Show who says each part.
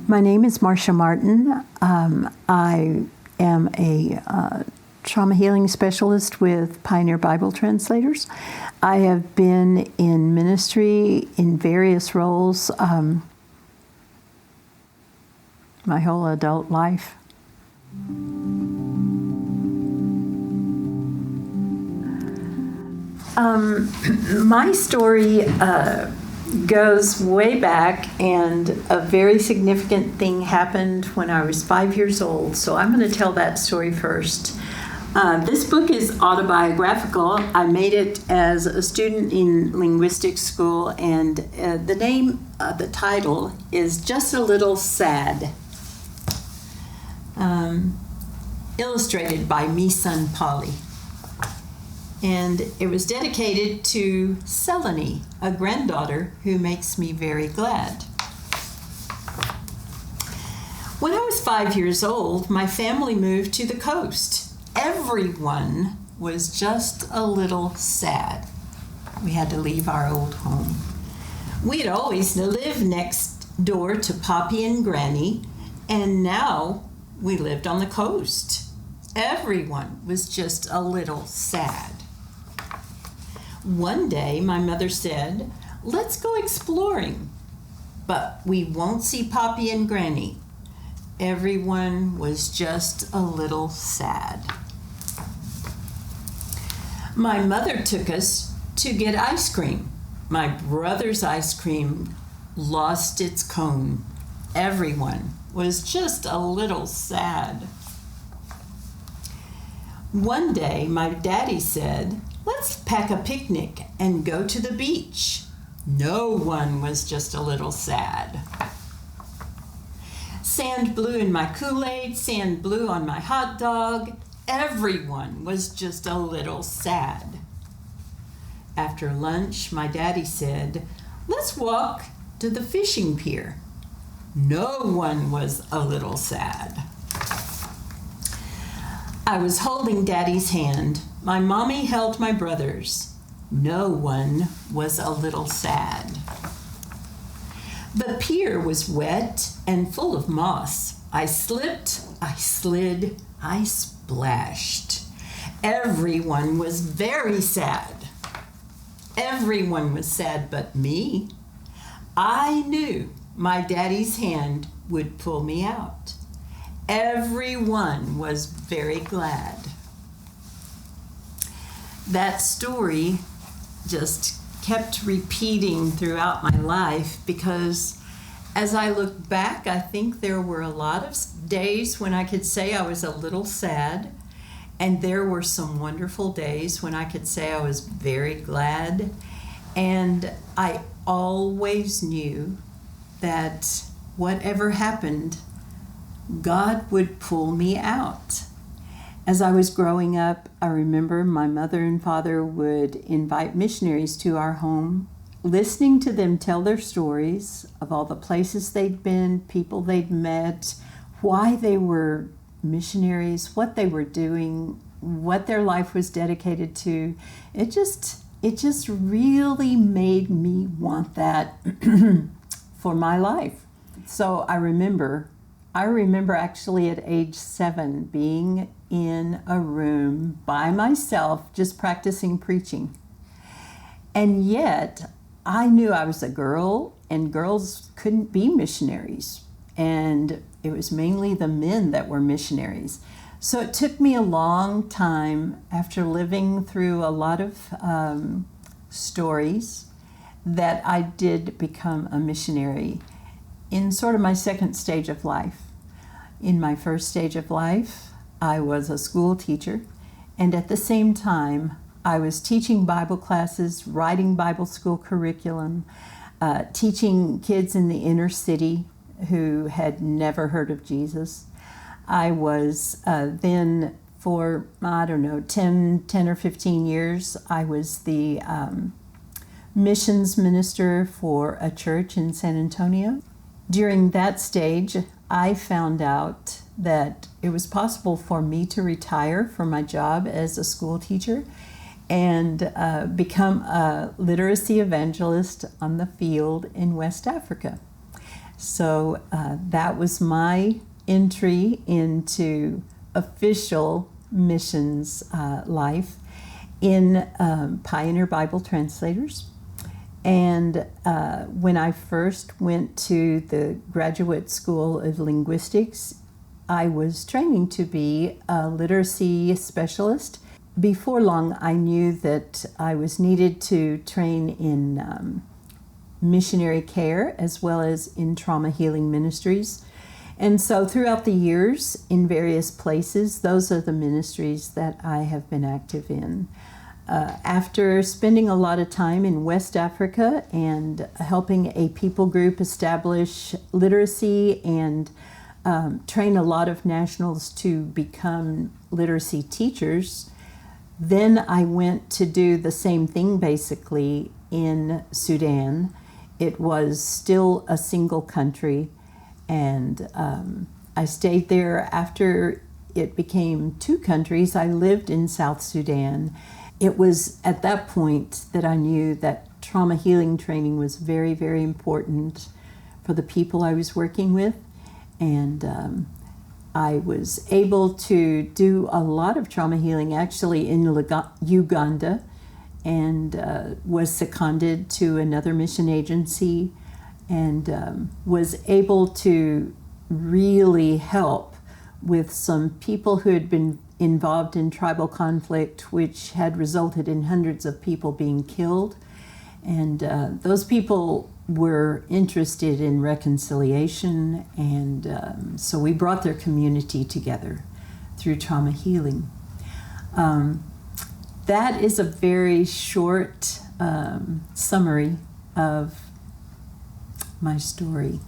Speaker 1: My name is Marsha Martin. I am a trauma healing specialist with Pioneer Bible Translators. I have been in ministry in various roles my whole adult life. My story goes way back, and a very significant thing happened when I was 5 years old, so I'm going to tell that story first. This book is autobiographical. I made it as a student in linguistics school, and the name, the title, is Just a Little Sad. Illustrated by me son Polly. And it was dedicated to Selene, a granddaughter who makes me very glad. When I was 5 years old, my family moved to the coast. Everyone was just a little sad. We had to leave our old home. We had always lived next door to Poppy and Granny, and now we lived on the coast. Everyone was just a little sad. One day, my mother said, "Let's go exploring, but we won't see Poppy and Granny." Everyone was just a little sad. My mother took us to get ice cream. My brother's ice cream lost its cone. Everyone was just a little sad. One day, my daddy said, "Let's pack a picnic and go to the beach." No one was just a little sad. Sand blew in my Kool-Aid, sand blew on my hot dog. Everyone was just a little sad. After lunch, my daddy said, "Let's walk to the fishing pier." No one was a little sad. I was holding Daddy's hand. My mommy held my brother's. No one was a little sad. The pier was wet and full of moss. I slipped, I slid, I splashed. Everyone was very sad. Everyone was sad but me. I knew my daddy's hand would pull me out. Everyone was very glad. That story just kept repeating throughout my life because as I look back, I think there were a lot of days when I could say I was a little sad, and there were some wonderful days when I could say I was very glad, and I always knew that whatever happened, God would pull me out. As I was growing up, I remember my mother and father would invite missionaries to our home, listening to them tell their stories of all the places they'd been, people they'd met, why they were missionaries, what they were doing, what their life was dedicated to. It just really made me want that for my life. So I remember actually at age 7 being in a room by myself just practicing preaching. And yet I knew I was a girl and girls couldn't be missionaries. And it was mainly the men that were missionaries. So it took me a long time after living through a lot of stories that I did become a missionary in sort of my second stage of life. In my first stage of life, I was a school teacher, and at the same time, I was teaching Bible classes, writing Bible school curriculum, teaching kids in the inner city who had never heard of Jesus. I was then for, 10 or 15 years, I was the missions minister for a church in San Antonio. During that stage, I found out that it was possible for me to retire from my job as a school teacher and become a literacy evangelist on the field in West Africa. So that was my entry into official missions life in Pioneer Bible Translators. And when I first went to the Graduate School of Linguistics, I was training to be a literacy specialist. Before long, I knew that I was needed to train in missionary care as well as in trauma healing ministries. And so throughout the years in various places, those are the ministries that I have been active in. After spending a lot of time in West Africa and helping a people group establish literacy and train a lot of nationals to become literacy teachers, then I went to do the same thing basically in Sudan. It was still a single country, and I stayed there after it became two countries. I lived in South Sudan. It was at that point that I knew that trauma healing training was very, very important for the people I was working with. And I was able to do a lot of trauma healing actually in Uganda, and was seconded to another mission agency, and was able to really help with some people who had been involved in tribal conflict, which had resulted in hundreds of people being killed. And those people were interested in reconciliation, and so we brought their community together through trauma healing. That is a very short summary of my story.